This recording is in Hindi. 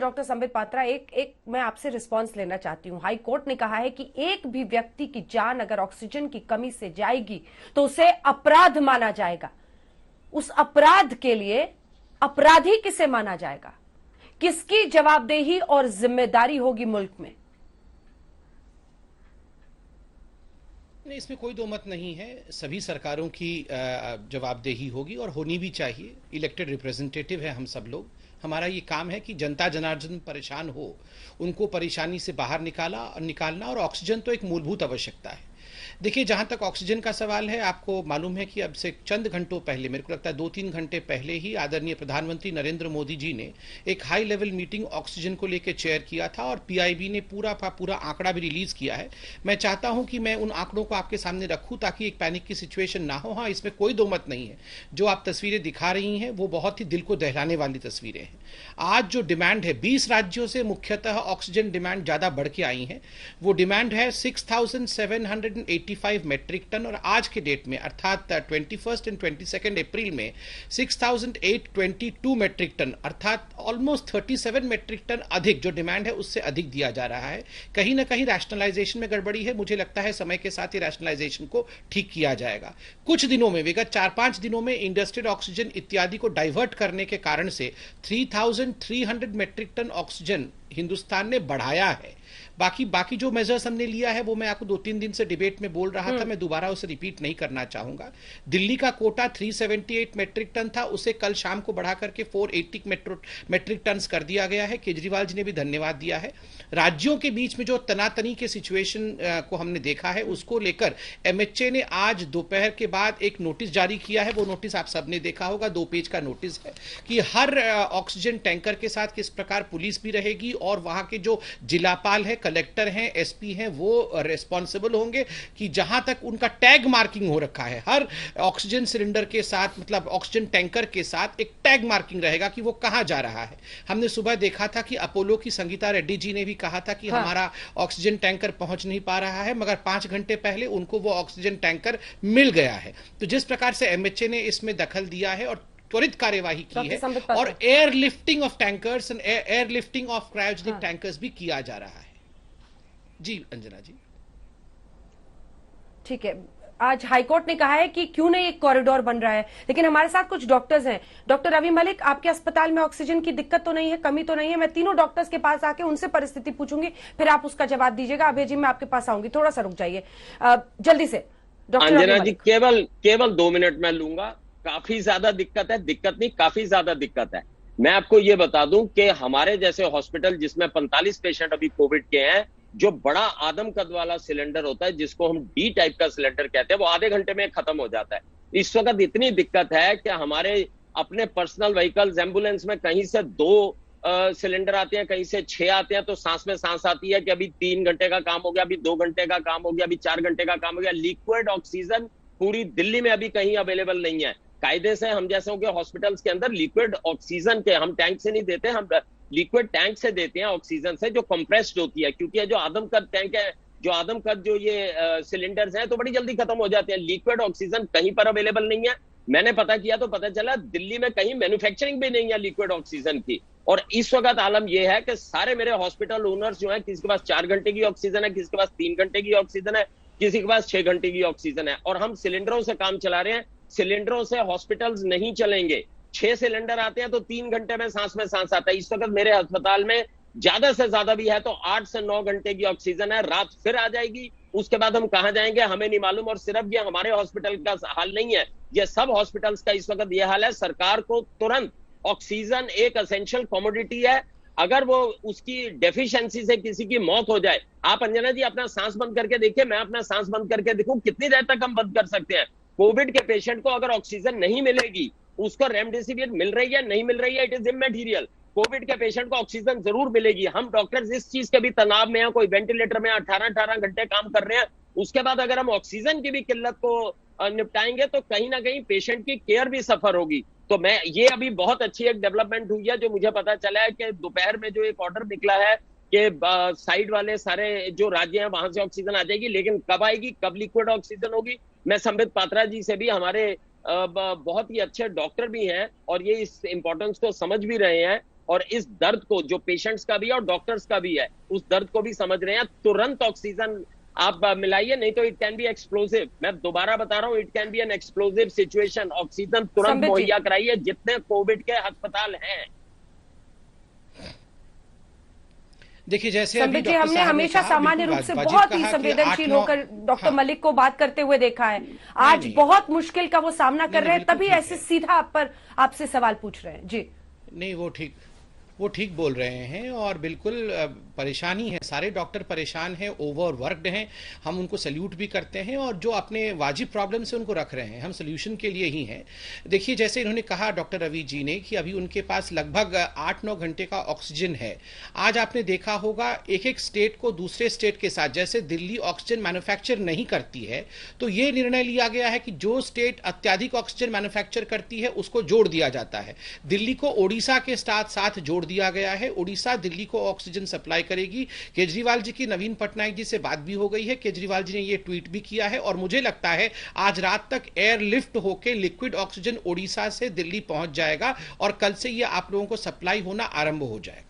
डॉक्टर संबित पात्रा, एक मैं आपसे रिस्पांस लेना चाहती हूं। हाई कोर्ट ने कहा है कि एक भी व्यक्ति की जान अगर ऑक्सीजन की कमी से जाएगी तो उसे अपराध माना जाएगा। उस अपराध के लिए अपराधी किसे माना जाएगा? किसकी जवाबदेही और जिम्मेदारी होगी मुल्क में? नहीं, इसमें कोई दो मत नहीं है। सभी सरकारों की जवाबदेही होगी और होनी भी चाहिए। इलेक्टेड रिप्रेजेंटेटिव है हम सब लोग। हमारा ये काम है कि जनता जनार्दन परेशान हो, उनको परेशानी से बाहर निकालना, और ऑक्सीजन तो एक मूलभूत आवश्यकता है। देखिए, जहां तक ऑक्सीजन का सवाल है, आपको मालूम है कि अब से चंद घंटों पहले, मेरे को लगता है 2-3 घंटे पहले ही, आदरणीय प्रधानमंत्री नरेंद्र मोदी जी ने एक हाई लेवल मीटिंग ऑक्सीजन को लेकर चेयर किया था और पीआईबी ने पूरा का पूरा आंकड़ा भी रिलीज किया है। मैं चाहता हूं कि मैं उन आंकड़ों को आपके सामने रखूं ताकि एक पैनिक की सिचुएशन ना हो। हाँ, इसमें कोई दो मत नहीं है, जो आप तस्वीरें दिखा रही हैं वो बहुत ही दिल को दहलाने वाली तस्वीरें हैं। आज जो डिमांड है, 20 राज्यों से मुख्यतः ऑक्सीजन डिमांड ज्यादा बढ़ के आई है। वो डिमांड है 6,785 मेट्रिक टन, और आज के डेट में अर्थात 21 एंड 22 अप्रैल में 6,822 मेट्रिक टन, अर्थात ऑलमोस्ट 37 मेट्रिक टन अधिक जो डिमांड है उससे अधिक दिया जा रहा है। कहीं ना कहीं रैशनलाइजेशन में गड़बड़ी है। मुझे लगता है समय के साथ ही रैशनलाइजेशन को ठीक किया जाएगा। कुछ दिनों में, विगत 4-5 दिनों में इंडस्ट्रियल ऑक्सीजन इत्यादि को डाइवर्ट करने के कारण से 3,300 मेट्रिक टन ऑक्सीजन हिंदुस्तान ने बढ़ाया है। बाकी जो मेजर्स हमने लिया है वो मैं आपको 2-3 दिन से डिबेट में बोल रहा था, मैं दोबारा उसे रिपीट नहीं करना चाहूंगा। दिल्ली का कोटा 378 मेट्रिक टन था, उसे कल शाम को बढ़ा करके 480 मेट्रिक टन कर दिया गया है। केजरीवाल जी ने भी धन्यवाद दिया है। राज्यों के बीच में जो तनातनी के सिचुएशन को हमने देखा है, उसको लेकर एमएचए ने आज दोपहर के बाद एक नोटिस जारी किया है। वो नोटिस आप सबने देखा होगा, 2 पेज का नोटिस है कि हर ऑक्सीजन टैंकर के साथ किस प्रकार पुलिस भी रहेगी और वहां के जो जिलापाल है, कलेक्टर हैं, एसपी हैं, वो रिस्पॉन्सिबल होंगे कि जहां तक उनका टैग मार्किंग हो रखा है, हर ऑक्सीजन सिलेंडर के साथ, मतलब ऑक्सीजन टैंकर के साथ एक टैग मार्किंग रहेगा कि वो कहां जा रहा है। हमने सुबह देखा था कि अपोलो की संगीता रेड्डी जी ने भी कहा था कि हमारा ऑक्सीजन टैंकर पहुंच नहीं पा रहा है, मगर 5 घंटे पहले उनको वो ऑक्सीजन टैंकर मिल गया है। तो जिस प्रकार से एमएचए ने इसमें दखल दिया है और त्वरित कार्यवाही की है, और airlifting of tankers and airlifting of cryogenic tankers भी किया जा रहा है। जी अंजना जी, ठीक है। आज हाईकोर्ट ने कहा है कि क्यों नहीं एक कॉरिडोर बन रहा है, लेकिन हमारे साथ कुछ डॉक्टर्स हैं। डॉक्टर रवि मलिक, आपके अस्पताल में ऑक्सीजन की दिक्कत तो नहीं है, कमी तो नहीं है? मैं तीनों डॉक्टर्स के पास आके उनसे परिस्थिति पूछूंगी, फिर आप उसका जवाब दीजिएगा। अभय जी, मैं आपके पास आऊंगी, थोड़ा सा रुक जाइए जल्दी से। डॉक्टर अंजना जी, केवल 2 मिनट में लूंगा। काफी ज्यादा दिक्कत है, दिक्कत नहीं, काफी ज्यादा दिक्कत है। मैं आपको ये बता दूं कि हमारे जैसे हॉस्पिटल जिसमें 45 पेशेंट अभी कोविड के हैं, जो बड़ा आदम कद वाला सिलेंडर होता है जिसको हम डी टाइप का सिलेंडर कहते हैं, वो आधे घंटे में खत्म हो जाता है। इस वक्त इतनी दिक्कत है कि हमारे अपने पर्सनल व्हीकल्स, एम्बुलेंस में कहीं से 2 सिलेंडर आते हैं, कहीं से 6 आते हैं, तो सांस में सांस आती है कि अभी 3 घंटे का काम हो गया, अभी 2 घंटे का काम हो गया, अभी 4 घंटे का काम हो गया। लिक्विड ऑक्सीजन पूरी दिल्ली में अभी कहीं अवेलेबल नहीं है। कायदे से हम जैसे के हॉस्पिटल्स के अंदर लिक्विड ऑक्सीजन के हम टैंक से नहीं देते, हम लिक्विड टैंक से देते हैं, ऑक्सीजन से जो कंप्रेस्ड होती है, क्योंकि जो आदमकद टैंक है, जो आदमकद जो ये सिलेंडर्स हैं, तो बड़ी जल्दी खत्म हो जाते हैं। लिक्विड ऑक्सीजन कहीं पर अवेलेबल नहीं है। मैंने पता किया तो पता चला दिल्ली में कहीं मैन्युफैक्चरिंग भी नहीं है लिक्विड ऑक्सीजन की। और इस वक्त आलम यह है कि सारे मेरे हॉस्पिटल ओनर्स जो है, किसी के पास 4 घंटे की ऑक्सीजन है, किसी के पास 3 घंटे की ऑक्सीजन है, किसी के पास 6 घंटे की ऑक्सीजन है, और हम सिलेंडरों से काम चला रहे हैं। सिलेंडरों से हॉस्पिटल्स नहीं चलेंगे। 6 सिलेंडर आते हैं तो 3 घंटे में सांस आता है। इस वक्त मेरे अस्पताल में ज्यादा से ज्यादा भी है तो 8 से 9 घंटे की ऑक्सीजन है। रात फिर आ जाएगी, उसके बाद हम कहां जाएंगे हमें नहीं मालूम। और सिर्फ ये हमारे हॉस्पिटल का हाल नहीं है, ये सब हॉस्पिटल्स का इस वक्त ये हाल है। सरकार को तुरंत, ऑक्सीजन एक एसेंशियल कमोडिटी है, अगर वो उसकी डेफिशिएंसी से किसी की मौत हो जाए, आप अंजना जी अपना सांस बंद करके देखिए, मैं अपना सांस बंद करके देखूं, कितनी देर तक हम बंद कर सकते हैं। कोविड के पेशेंट को अगर ऑक्सीजन नहीं मिलेगी, उसको रेमडेसिविर मिल रही है नहीं मिल रही है, इट इज इमैटीरियल। कोविड के पेशेंट को ऑक्सीजन जरूर मिलेगी। हम डॉक्टर्स इस चीज के भी तनाव में हैं, कोई वेंटिलेटर में 18-18 घंटे काम कर रहे हैं। उसके बाद अगर हम ऑक्सीजन की भी किल्लत को निपटाएंगे तो कहीं ना कहीं पेशेंट की केयर भी सफर होगी। तो मैं ये अभी बहुत अच्छी एक डेवलपमेंट हुई है, जो मुझे पता चला है कि दोपहर में जो एक ऑर्डर निकला है कि साइड वाले सारे जो राज्य हैं वहां से ऑक्सीजन आ जाएगी, लेकिन कब आएगी, कब लिक्विड ऑक्सीजन होगी। मैं संबित पात्रा जी से भी, हमारे बहुत ही अच्छे डॉक्टर भी हैं और ये इस इंपॉर्टेंस को समझ भी रहे हैं और इस दर्द को जो पेशेंट्स का भी है और डॉक्टर्स का भी है, उस दर्द को भी समझ रहे हैं। तुरंत ऑक्सीजन आप मिलाइए, नहीं तो इट कैन बी एक्सप्लोसिव। मैं दोबारा बता रहा हूं, it can be an explosive situation. Oxygen तुरंत मुहैया कराइए जितने कोविड के अस्पताल हैं। देखिए, जैसे अभी जी, हमने हमेशा सामान्य रूप से बहुत ही संवेदनशील होकर डॉक्टर मलिक को बात करते हुए देखा है। आज बहुत मुश्किल का वो सामना कर रहे हैं, तभी ऐसे सीधा आप पर आपसे सवाल पूछ रहे हैं। जी नहीं, वो ठीक बोल रहे हैं और बिल्कुल परेशानी है, सारे डॉक्टर परेशान हैं, ओवरवर्कड हैं। हम उनको सल्यूट भी करते हैं और जो अपने वाजिब प्रॉब्लम से उनको रख रहे हैं, हम सल्यूशन के लिए ही हैं। देखिए, जैसे इन्होंने कहा डॉक्टर रवि जी ने कि अभी उनके पास लगभग 8-9 घंटे का ऑक्सीजन है। आज आपने देखा होगा एक एक स्टेट को दूसरे स्टेट के साथ, जैसे दिल्ली ऑक्सीजन मैन्युफैक्चर नहीं करती है, तो ये निर्णय लिया गया है कि जो स्टेट अत्यधिक ऑक्सीजन मैन्युफैक्चर करती है उसको जोड़ दिया जाता है। दिल्ली को ओडिशा के साथ जोड़ दिया गया है। ओडिशा दिल्ली को ऑक्सीजन सप्लाई करेगी। केजरीवाल जी की नवीन पटनायक जी से बात भी हो गई है। केजरीवाल जी ने ये ट्वीट भी किया है और मुझे लगता है आज रात तक एयरलिफ्ट होकर लिक्विड ऑक्सीजन ओडिशा से दिल्ली पहुंच जाएगा और कल से ये आप लोगों को सप्लाई होना आरंभ हो जाएगा।